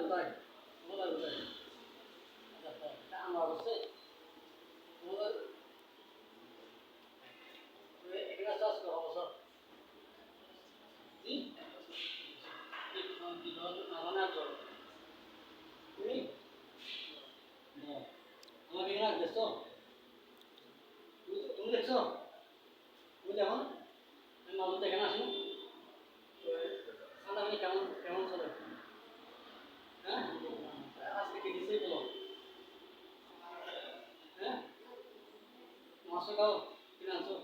কোথায় মোবাইল কোথায় আমার অবশ্যই মোবাইল এখানে চার্জ করা অবসর জি মানে আর তুমি আমাকে এখানে দেখছো তুমি দেখছো তুমি দেখো আমি মানুষ এখানে আসি ঠান্ডা মানে কেমন কেমন চলে হ্যাঁ আজকে কি দিছে বলো হ্যাঁ মাছটা খাও কিনে আনছো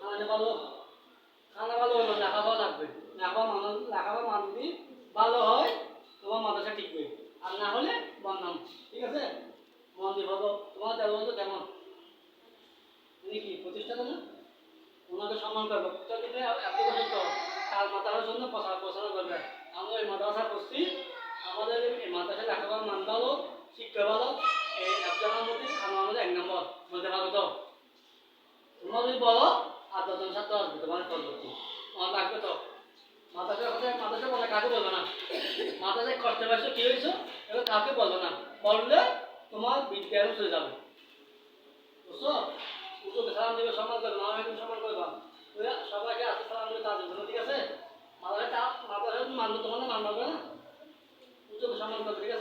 খানা ভালো খানা ভালো হলো না খাওয়া লাগবে না খাওয়া মানুষ যদি ভালো হয় তোমার মাথাটা টিকবে আর না হলে বদনাম ঠিক আছে মন দিয়ে ভাবো তোমার দেবো তো কেমন উনি কি প্রতিষ্ঠাতা না ওনাকে সম্মান করবো কিন্তু এত বছর তো তার মাথার জন্য পছন্দ করবে আমরা এই মাদ্রাসা করছি আমাদের এই মাদ্রাসা লেখাপড়ার মান ভালো শিক্ষা ভালো এই একজনের মধ্যে আমাদের এক নম্বর বলতে পারবো তো তোমরা যদি বলো আর দশজন ছাত্র আসবে তোমার পরবর্তী তোমার লাগবে তো মাদ্রাসা বলে কাকে বলবো না মাদ্রাসায় কষ্টে পাইছো কি হয়েছো এবার কাকে বলবো না বললে তোমার বিদ্যালয় চলে যাবে বুঝছো উঁচুকে সালাম দেবে সম্মান করবে মামাকে সম্মান করবা সবাইকে আসতে সালাম দেবে তাদের জন্য ঠিক আছে মাদ্রাসা মানবো তোমার না মানবো না উঁচুকে সম্মান করবে ঠিক আছে